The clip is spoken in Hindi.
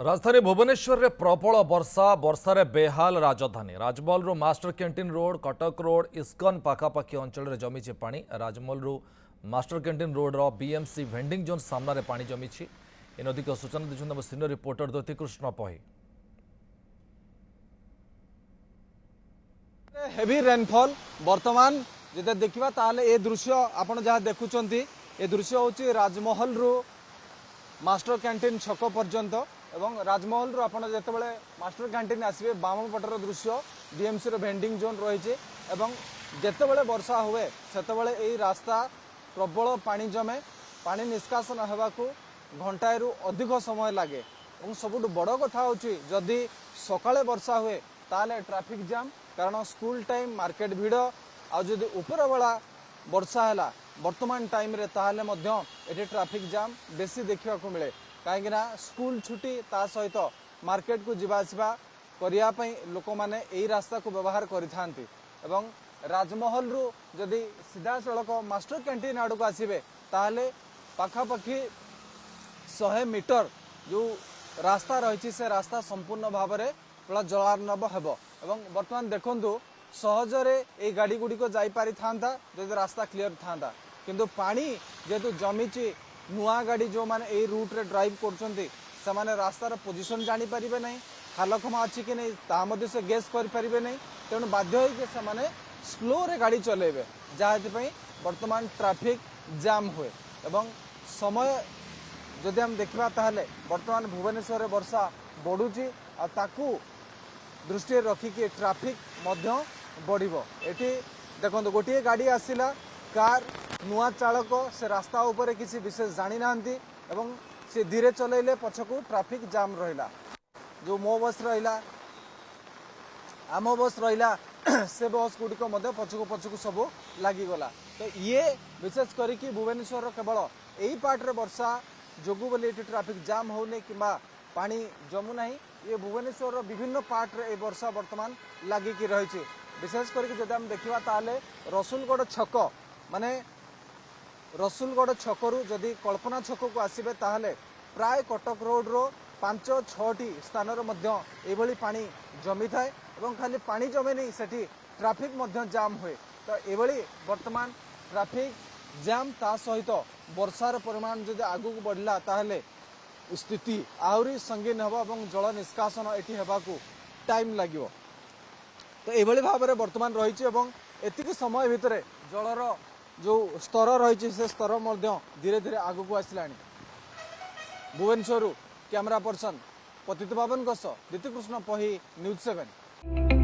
राजधानी भुवनेश्वर में प्रबल वर्षा वर्षार बेहाल राजधानी Rajmahal master canteen road Cuttack road ISKCON पाखापाखि अंचल जमी पानी Rajmahal master canteen road BMC vending zone सामने पानी जमी अधिक सूचना देखते सीनियर रिपोर्टर ज्योतिकृष्ण पही। हेवी रेनफॉल बर्तमान जब देखा ताले ए दृश्य आपड़ जहाँ देखुं ए दृश्य हूँ राजमहल मास्टर कैंटीन छक पर्यंत एवं राजमहल आप जितेबाला मास्टर कैंटीन आसवे बाम पटर दृश्य बीएमसी भेंडिंग जोन रही जितेबाला वर्षा हुए से रास्ता प्रबल पानी जमे पानी निष्कासन होगाकू घंटाए रु अधिक समय लगे और सबुठ बड़ कथा हूँ जदि सकाळे वर्षा हुए ताले ट्रैफिक जाम कारण स्कूल टाइम मार्केट भिड़ आदि उपर बेला वर्षा है वर्तमान टाइम रे ताहले मध्य एटी ट्रैफिक जाम बेसी देखा मिले कहीं स्कूल छुट्टी ता सहित मार्केट को जीवा आसवा करने लोक मैंने यही रास्ता को व्यवहार करिथांती एवं राजमहल रु जदि सीधा सड़क मास्टर कैंटीन आड़ को आसबे ताहले पाखापाखि 100 मीटर जो रास्ता रही से रास्ता संपूर्ण भाव में पूरा जलार्णव हेब एवं वर्तमान देखंतु सहजरे ए गाड़ी गुड़िक जापारि था जदि रास्ता क्लीयर था किंतु पानी जेहेतु जमीची नुआ गाड़ी जो माने ए रूट रे ड्राइव कर रास्तार पोजिशन जानीपारे ना खालखमा अच्छी कि नहीं तामध्य से गेस करें नहीं तेणु बाध्य से स्लो रे गाड़ी चलेबे जहाँ वर्तमान ट्रैफिक जाम हुए एवं समय जदि हम देखा ताहले वर्तमान भुवनेश्वर वर्षा बढ़ुची ताकू दृष्टि रखिकी ट्रैफिक बढ़िबो एठी देखो गोटे गाड़ी आसिला कार नुआ चालक से रास्ता उपरे किसी विशेष जानी नांती एवं से धीरे चलैले पछकू ट्रैफिक जाम रहिला जो मो बस रहिला आम बस रहिला से बस गुड़िक पछकू पछकू सब लगिगला तो ये विशेष करिकी भुवनेश्वर केवल यही पार्ट रे वर्षा जोगु बोली ट्रैफिक जाम होने कि पानी जमु नहीं ये भुवनेश्वर विभिन्न पार्ट रे वर्षा वर्तमान लगिकी रही विशेष करके जब हम देखा ताले रसुलगढ़ छक माने रसुलगढ़ छकरू जदि कल्पना छक को आसबे ताहले प्राय कटक रोड रो 5-6टी स्थान ये पानी जमी थाए और खाली पानी जमे नहीं सेठी ट्रैफिक जाम हुए तो ये वर्तमान ट्रैफिक जाम ता सहित वर्षार परिमाण जदि आगू बढ़ला ताहले स्थिति आहरी संगीन हम और जल निष्कासन ये होगाकू टाइम लगे तो ये भाव में वर्तमान रही एतिक समय भितर जलर जो स्तर रही से स्तर धीरे धीरे आगू को आसला भुवनेश्वर कैमरा पर्सन पतित बाबन ज्योतिकृष्ण पही न्यूज 7।